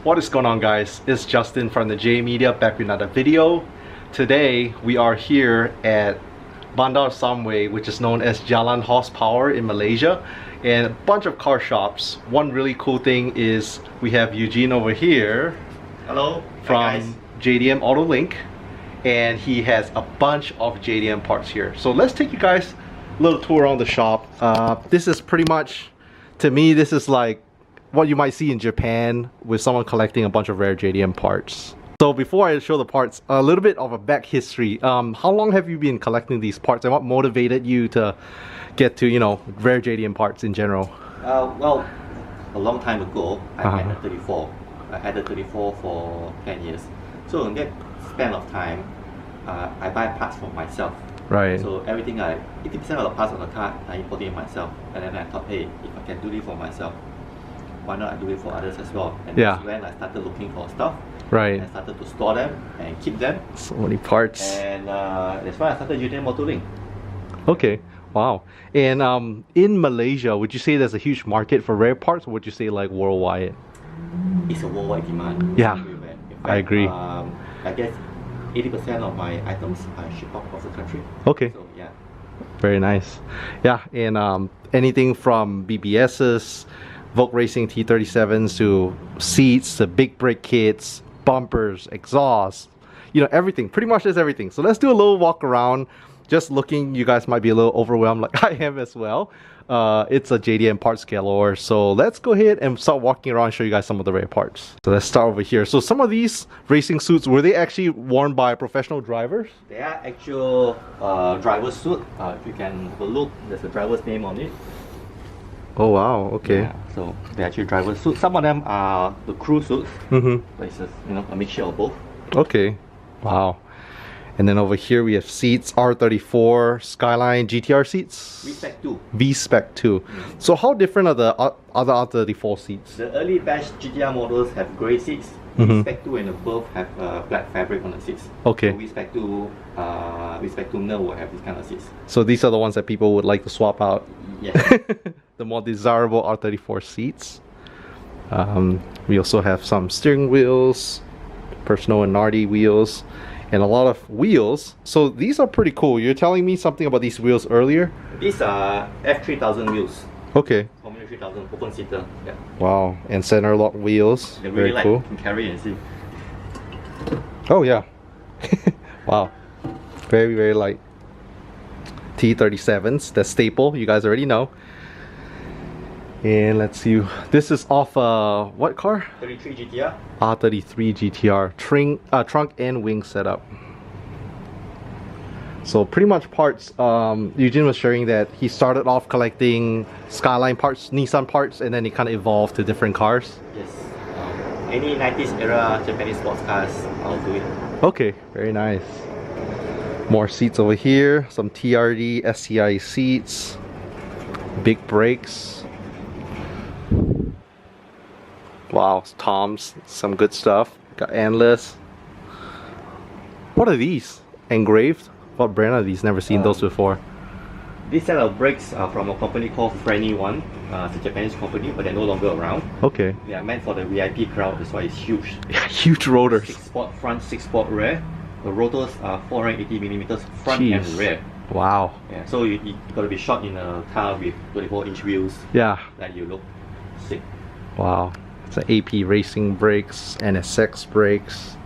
What is going on, guys? It's Justin from the J Media back with another video. Today we are here at Bandar Samway, which is known as Jalan Horsepower in Malaysia, and a bunch of car shops. One really cool thing is we have Eugene over here. Hello. From JDM Autolink, and he has a bunch of JDM parts here. So let's take you guys a little tour around the shop. This is pretty much, to me, this is like what you might see in Japan with someone collecting a bunch of rare JDM parts. So before I show the parts, a little bit of a back history. How long have you been collecting these parts, and what motivated you to get to, you know, rare JDM parts in general? Well, a long time ago, I had a 34. I had a 34 for 10 years. So in that span of time, I buy parts for myself. Right. So everything, 80% of the parts on the car, I import it myself. And then I thought, hey, if I can do it for myself, why not I do it for others as well? And that's when I started looking for stuff. Right. I started to store them and keep them. So many parts. And that's why I started JDM Autolink. Okay. Wow. And in Malaysia, would you say there's a huge market for rare parts, or would you say like worldwide? It's a worldwide demand. Yeah, in fact, I agree. I guess 80% of my items are shipped out of the country. Okay. So yeah. Very nice. Yeah, and anything from BBSs, Vogue Racing T37s to seats, to big brake kits, bumpers, exhausts, you know, everything. Pretty much there's everything. So let's do a little walk around. Just looking, you guys might be a little overwhelmed like I am as well. It's a JDM parts galore. So let's go ahead and start walking around and show you guys some of the rare parts. So let's start over here. So some of these racing suits, were they actually worn by professional drivers? They are actual driver's suit. If you can have a look, there's a driver's name on it. Oh wow, okay. Yeah, so they're actually driver's suits. Some of them are the crew suits. It's just, you know, a mixture of both. Okay, wow. And then over here we have seats, R34 Skyline GTR seats. V-Spec 2. V-Spec 2. So how different are the other R34 seats? The early batch GTR models have grey seats. V-Spec 2 and above have black fabric on the seats. Okay. So V-Spec 2, V-Spec 2 now will have this kind of seats. So these are the ones that people would like to swap out? Yes. The more desirable R34 seats. We also have some steering wheels, Personal and Nardi wheels, and a lot of wheels. So these are pretty cool. You're telling me something about these wheels earlier? These are F3000 wheels. Okay. Formula 3000 open seater. Yeah. Wow. And center lock wheels. They're really very cool. You can carry and see. Oh yeah. Wow. Very, very light. T37s, the staple, you guys already know. And let's see, this is off what car? 33 GTR. R33 GTR, trunk and wing setup. So pretty much parts, Eugene was sharing that he started off collecting Skyline parts, Nissan parts, and then he kind of evolved to different cars. Yes. Any 90s era Japanese sports cars, I'll do it. Okay, very nice. More seats over here, some TRD SCI seats, big brakes. Wow, Tom's, some good stuff. Got endless. What are these? Engraved? What brand are these? Never seen those before. This set of brakes are from a company called Franny One. It's a Japanese company, but they're no longer around. Okay. They are meant for the VIP crowd, that's why it's huge. Yeah, huge rotors. 6-spot front, 6-spot rear. The rotors are 480mm front and rear. Wow. Yeah, so you gotta be shot in a car with 24-inch wheels. Yeah. That you look sick. Wow. It's an AP Racing brakes, NSX brakes.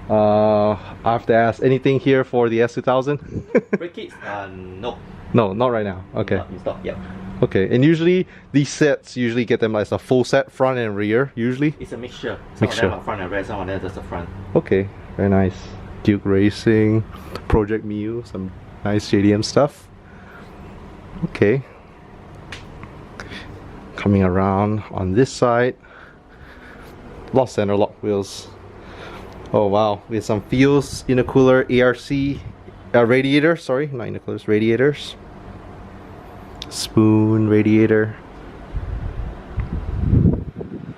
I have to ask, anything here for the S2000? Brake kits? No. No, not right now. Okay. Not in stock, yeah. Okay, and usually these sets usually get them as a full set, front and rear, usually? It's a mixture. Some of them are front and rear, some of them just the front. Okay, very nice. Duke Racing, Project Miu, some nice JDM stuff. Okay. Coming around on this side. Lost center lock wheels. Oh wow, we have some Fields intercooler ARC radiator, sorry, not intercoolers, radiators. Spoon radiator.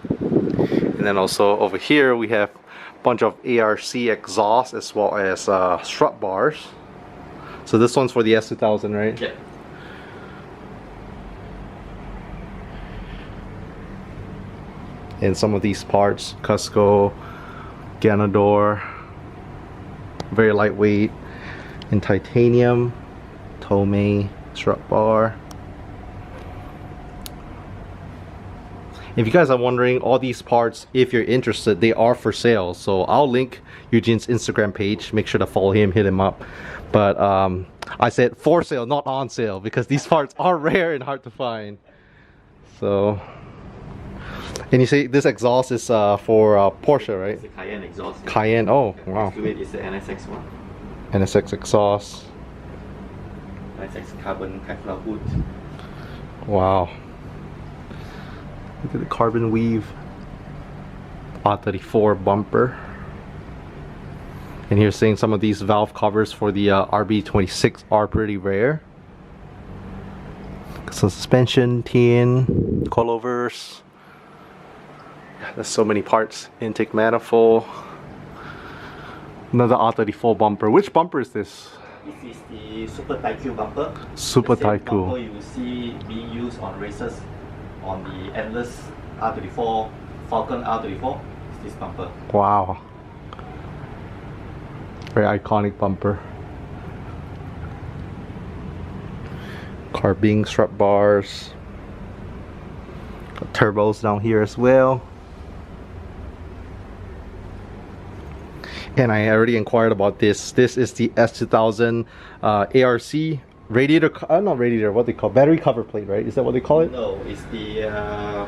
And then also over here we have a bunch of ARC exhausts as well as strut bars. So this one's for the S2000, right? Yeah. And some of these parts, Cusco, Ganador, very lightweight, in titanium, Tomei, strut bar. If you guys are wondering, all these parts, if you're interested, they are for sale. So I'll link Eugene's Instagram page. Make sure to follow him, hit him up. But I said for sale, not on sale, because these parts are rare and hard to find. So, and you say this exhaust is for Porsche, right? It's a Cayenne exhaust. Cayenne, oh wow. Next to it is the NSX one. NSX exhaust. NSX carbon Kevlar hood. Wow. Look at the carbon weave. R34 bumper. And here's saying some of these valve covers for the RB26 are pretty rare. Suspension, tin, coilovers. There's so many parts. Intake manifold. Another R34 bumper. Which bumper is this? This is the Super Taikyu bumper. Super the same Taikyu. bumper you will see being used on races on the Endless R34, Falcon R34. It's this bumper. Wow. Very iconic bumper. Carbine strut bars. Got turbos down here as well. And I already inquired about this. This is the S2000 ARC radiator, not radiator, what they call battery cover plate, right? Is that what they call it? No, it's the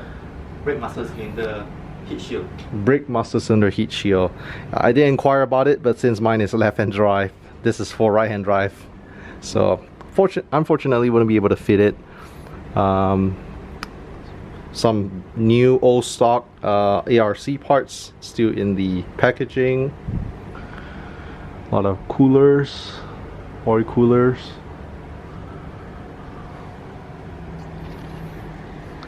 brake master cylinder heat shield. Brake master cylinder heat shield. I did inquire about it, but since mine is left-hand drive, this is for right-hand drive. So unfortunately wouldn't be able to fit it. Some new old stock ARC parts still in the packaging. A lot of coolers, oil coolers.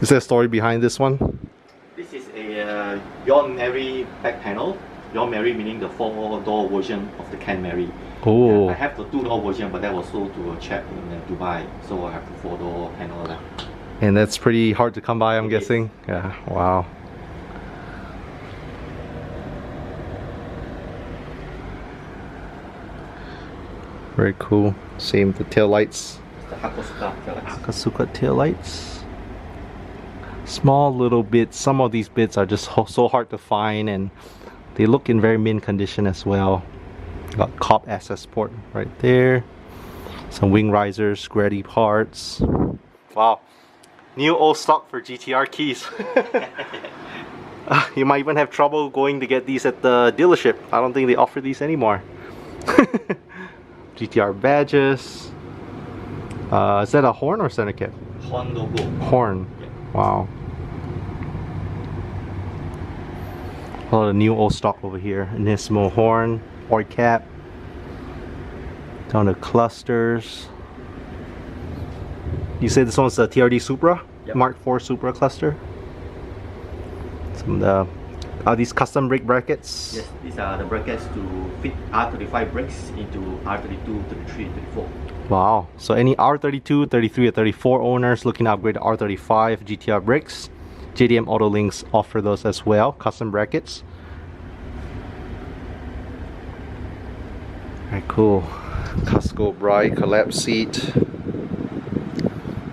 Is there a story behind this one? This is a Yon Mary back panel. Yon Mary meaning the 4-door version of the Can Mary. Oh. Yeah, I have the 2-door version, but that was sold to a chap in Dubai, so I have the 4-door panel left. And that's pretty hard to come by, I'm guessing. Yeah, wow. Very cool. Same the tail lights. The Hakosuka taillights. Akatsuka tail lights. Small little bits. Some of these bits are just so hard to find, and they look in very mint condition as well. Got cop access port right there. Some wing risers, squarey parts. Wow. New old stock for GTR keys. You might even have trouble going to get these at the dealership. I don't think they offer these anymore. GTR badges. Is that a horn or center cap? Horn logo. Horn. Yeah. Wow. A lot of new old stock over here. Nismo horn, or cap. Down to clusters. You said this one's the TRD Supra? Yep. Mark IV Supra cluster. Some of the, are these custom brake brackets? Yes, these are the brackets to fit R35 brakes into R32, 33, 34. Wow. So any R32, 33, or 34 owners looking to upgrade to R35 GTR brakes, JDM Autolinks offer those as well, custom brackets. Very cool. Cusco Bright collapse seat.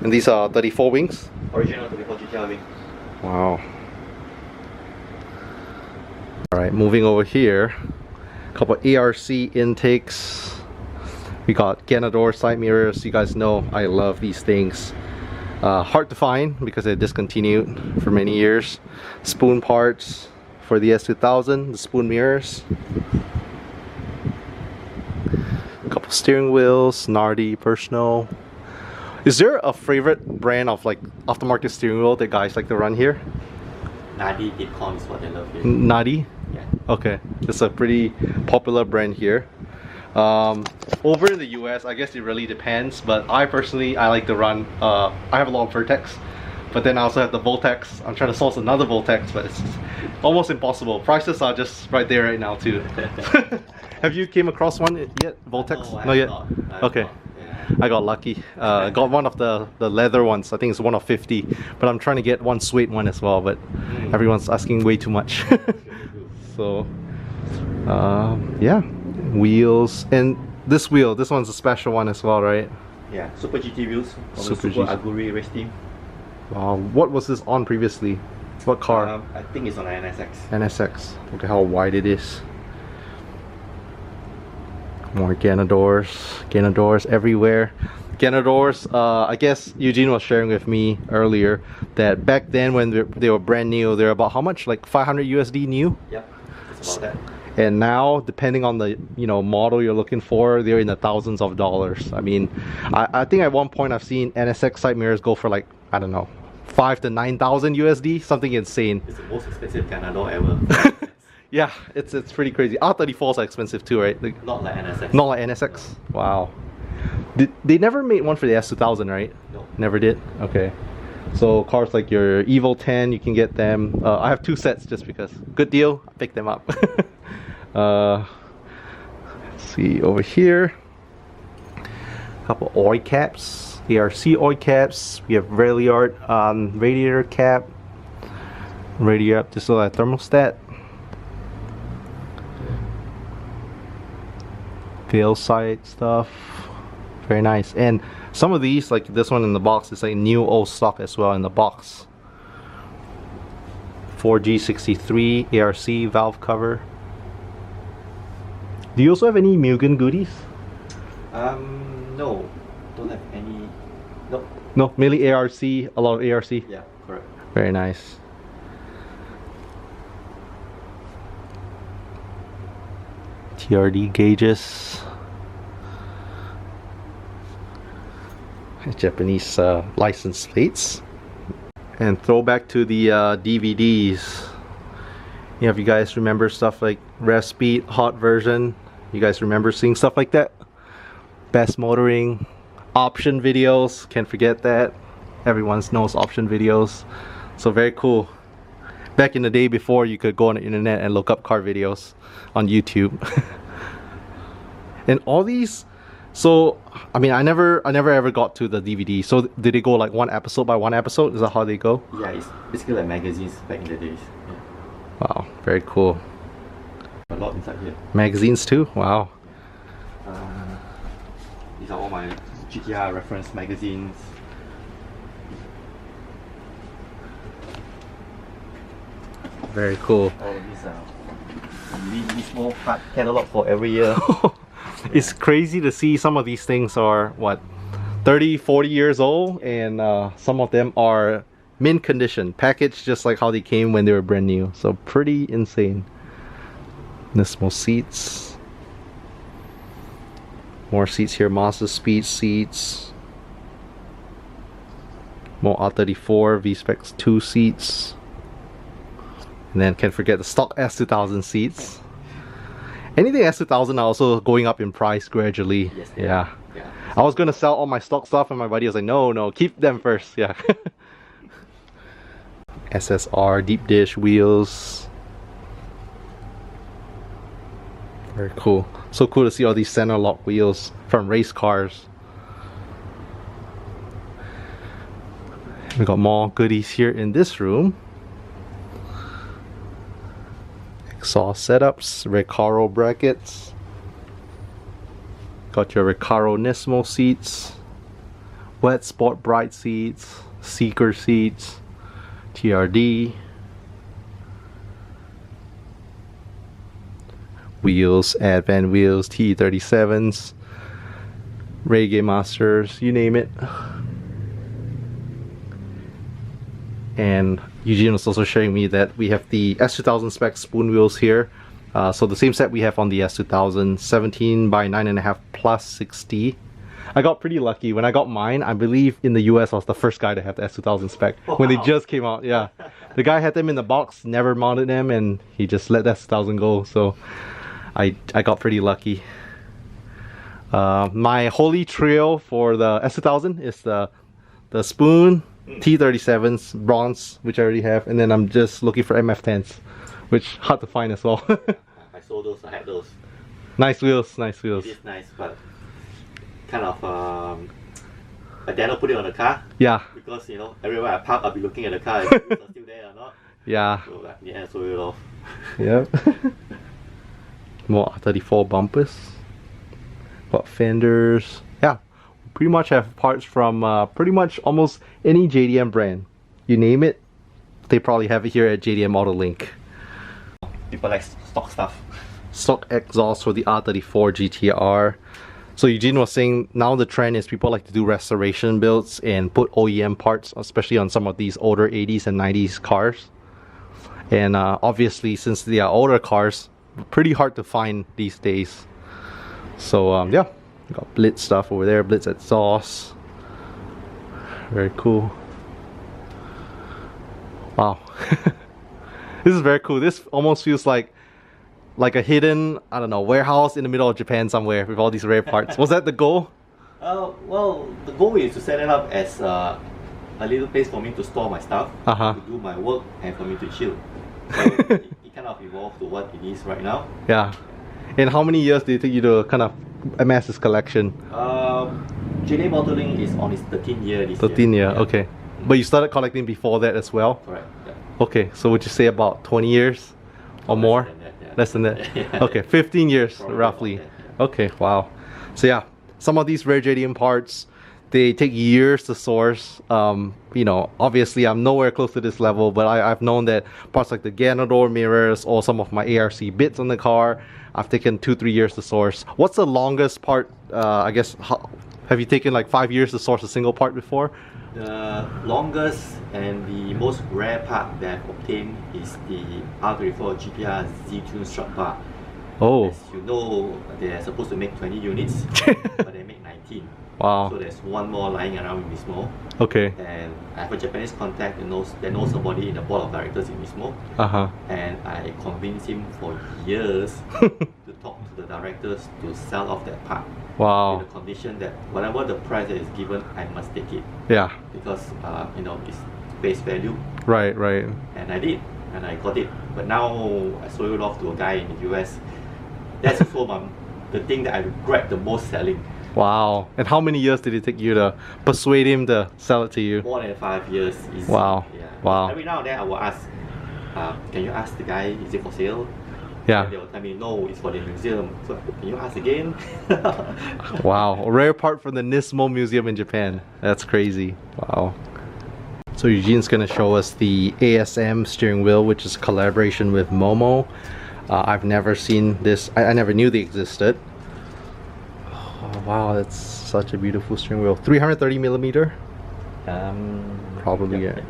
And these are 34 wings? Original 34 GTR wing. Wow. Alright, moving over here. A couple ARC intakes. We got Ganador side mirrors. You guys know I love these things. Hard to find because they're discontinued for many years. Spoon parts for the S2000, the spoon mirrors. A couple steering wheels, Nardi, Personal. Is there a favorite brand of like aftermarket steering wheel that guys like to run here? Nadi Dipcon is what they love here. Nadi? Yeah. Okay, it's a pretty popular brand here. Over in the US, I guess it really depends, but I personally, I like to run, I have a lot of Vertex, but then I also have the Voltex. I'm trying to source another Voltex, but it's almost impossible. Prices are just right there right now too. Have you came across one yet, Voltex? No, I Not yet? have not. Okay. Yeah. I got lucky. Got one of the leather ones. I think it's one of 50. But I'm trying to get one suede one as well. But everyone's asking way too much. So, yeah, wheels. And this wheel, this one's a special one as well, right? Yeah, Super GT wheels from Super the Super GT. Aguri race team. Wow, what was this on previously? What car? I think it's on NSX. NSX. Look at how wide it is. More Ganadors everywhere. Ganadors, I guess Eugene was sharing with me earlier that back then when they were brand new, they were about how much? Like 500 USD new? Yep, it's about that. And now, depending on the model you're looking for, they're in the thousands of dollars. I mean, I think at one point I've seen NSX side mirrors go for like, I don't know, 5 to 9,000 USD, something insane. It's the most expensive Ganador ever. Yeah, it's pretty crazy. R34s are expensive too, right? Like, Not like NSX. not like NSX. Wow. They never made one for the S2000, right? No. Never did. Okay. So cars like your Evo 10, you can get them. I have 2 sets just because. Good deal. I picked them up. Let's see over here. A couple oil caps. ARC oil caps. We have Ralliart radiator cap. Radiator, just like a thermostat. Fail side stuff. Very nice. And some of these, like this one in the box, is like new old stock as well in the box. 4G63 ARC valve cover. Do you also have any Mugen goodies? No, don't have any. No. No, mainly ARC, a lot of ARC. Yeah, correct. Very nice. TRD gauges. Japanese license plates. And throwback to the DVDs. You know, if you guys remember stuff like Rev Speed, Hot Version, you guys remember seeing stuff like that? Best Motoring, option videos, can't forget that. Everyone knows option videos. So very cool. Back in the day before you could go on the internet and look up car videos on YouTube. And all these, so I mean I never ever got to the DVD. So did they go like one episode by one episode? Is that how they go? Yeah, it's basically like magazines back in the days. Yeah. Wow, very cool. A lot inside here. Magazines too? Wow. These are all my GTR reference magazines. Very cool. All of these are really small card catalog for every year. It's crazy to see some of these things are what, 30, 40 years old, and some of them are mint condition, packaged just like how they came when they were brand new. So pretty insane. Nismo seats. More seats here, Mazda Speed seats. More R34 V-Specs 2 seats. And then can't forget the stock S2000 seats. Anything S2000 are also going up in price gradually. Yes, yeah. Yeah. I was gonna sell all my stock stuff and my buddy was like, no, keep them first. Yeah. SSR deep dish wheels. Very cool. So cool to see all these center lock wheels from race cars. We got more goodies here in this room. Exhaust setups, Recaro brackets. Got your Recaro Nismo seats, Wet Sport Bright seats, Seeker seats, TRD. Wheels, Advan wheels, T37s, Reggae Masters, you name it. And Eugene was also showing me that we have the S2000 spec spoon wheels here. So the same set we have on the S2000, 17 by 9.5 plus 60. I got pretty lucky. When I got mine, I believe in the US I was the first guy to have the S2000 spec. Wow. When they just came out, yeah. The guy had them in the box, never mounted them, and he just let the S2000 go. So I got pretty lucky. My holy trail for the S2000 is the spoon, T37s, bronze, which I already have, and then I'm just looking for MF10s, which hard to find as well. I sold those, I had those. Nice wheels, nice wheels. It is nice, but kind of I dare not put it on the car Yeah. because you know everywhere I park I'll be looking at the car if it's still there or not. Yeah. So like, yeah, I sold it off. Yep. More 34 bumpers. Got fenders. Yeah. Pretty much have parts from pretty much almost any JDM brand. You name it, they probably have it here at JDM Autolink. People like stock stuff. Stock exhaust for the R34 GTR. So Eugene was saying now the trend is people like to do restoration builds and put OEM parts, especially on some of these older 80s and 90s cars. And obviously, since they are older cars, pretty hard to find these days. So yeah, got Blitz stuff over there, Blitz exhaust. Very cool. Wow. This is very cool. This almost feels like a hidden, I don't know, warehouse in the middle of Japan somewhere with all these rare parts. Was that the goal? Well, the goal is to set it up as a little place for me to store my stuff, to do my work, and for me to chill. So it kind of evolved to what it is right now. Yeah. And how many years did it take you to kind of amass this collection? JDM Autolink is on its 13th year this 13 year. year, Yeah. okay. But you started collecting before that as well? Correct. Yeah. Okay, so would you say about 20 years or more? Less than that, yeah. Less than that? Yeah. Okay, 15 years Probably roughly. about that, yeah. Okay, wow. So yeah, some of these rare JDM parts, they take years to source. You know, obviously I'm nowhere close to this level, but I've known that parts like the Ganador mirrors or some of my ARC bits on the car, I've taken 2-3 years to source. What's the longest part, I guess, have you taken like 5 years to source a single part before? The longest and the most rare part that I've obtained is the R34 GPR Z-Tune strut bar. Oh. As you know, they're supposed to make 20 units, but they make 19. Wow. So there's one more lying around in Mismo. Okay. And I have a Japanese contact that knows somebody in the board of directors in Mismo. And I convinced him for years to talk to the directors to sell off that part. Wow. With the condition that whatever the price that is given, I must take it. Yeah. Because you know, it's face value. Right, right. And I did, and I got it. But now I sold it off to a guy in the US. That's also the thing that I regret the most selling. Wow. And how many years did it take you to persuade him to sell it to you? More than 5 years. Easy. Wow. Yeah. Wow. Every now and then I will ask, can you ask the guy, is it for sale? Yeah. And they will tell me, no, it's for the museum. So can you ask again? Wow. A rare part from the Nismo Museum in Japan. That's crazy. Wow. So Eugene's going to show us the ASM steering wheel, which is a collaboration with Momo. I've never seen this. I never knew they existed. Oh, wow, that's such a beautiful steering wheel. 330 millimeter? Probably, yeah.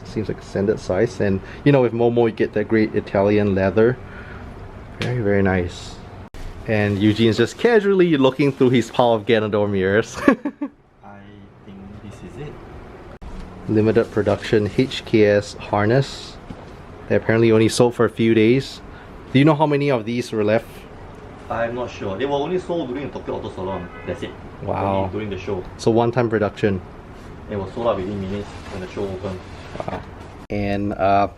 Seems like a standard size. And you know, with Momo, you get that great Italian leather. Very, very nice. And Eugene's just casually looking through his pile of Ganador mirrors. I think this is it. Limited production HKS harness. They apparently only sold for a few days. Do you know how many of these were left? I'm not sure. They were only sold during the Tokyo Auto Salon. That's it. Wow. Only during the show. So one-time production. It was sold out within minutes when the show opened. Wow. And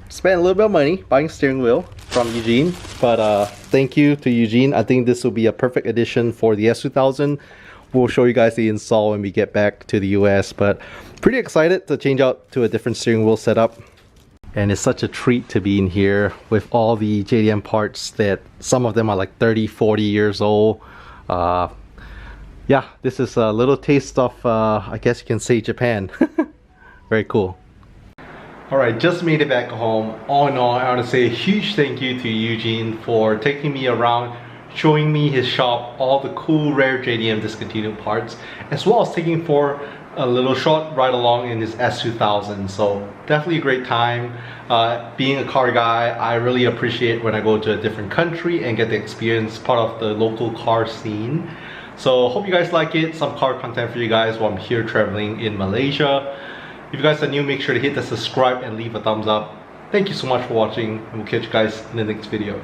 spent a little bit of money buying steering wheel from Eugene. But thank you to Eugene. I think this will be a perfect addition for the S2000. We'll show you guys the install when we get back to the US. But pretty excited to change out to a different steering wheel setup. And it's such a treat to be in here with all the JDM parts that some of them are like 30-40 years old. Yeah, this is a little taste of, I guess you can say, Japan. Very cool. Alright, just made it back home. All in all, I want to say a huge thank you to Eugene for taking me around, showing me his shop, all the cool rare JDM discontinued parts, as well as taking for a little short ride along in his S2000. So definitely a great time. Being a car guy, I really appreciate when I go to a different country and get to experience part of the local car scene. So hope you guys like it. Some car content for you guys while I'm here traveling in Malaysia. If you guys are new, make sure to hit the subscribe and leave a thumbs up. Thank you so much for watching, and we'll catch you guys in the next video.